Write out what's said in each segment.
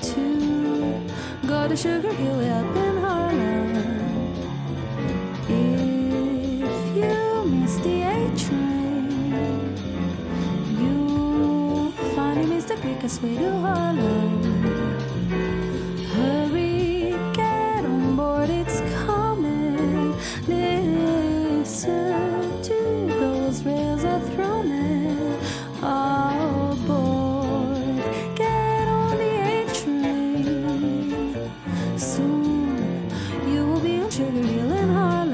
to go to Sugar Hill way up in Harlem. If you miss the A train, you finally miss the quickest way to Harlem. Hurry, get on board, it's coming. Listen to those rails are thrown all aboard. Get on the A train. Soon you will be on Sugar Hill in Harlem.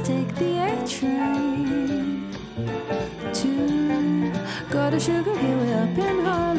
Take the A train to go to Sugar Hill way up in Harlem.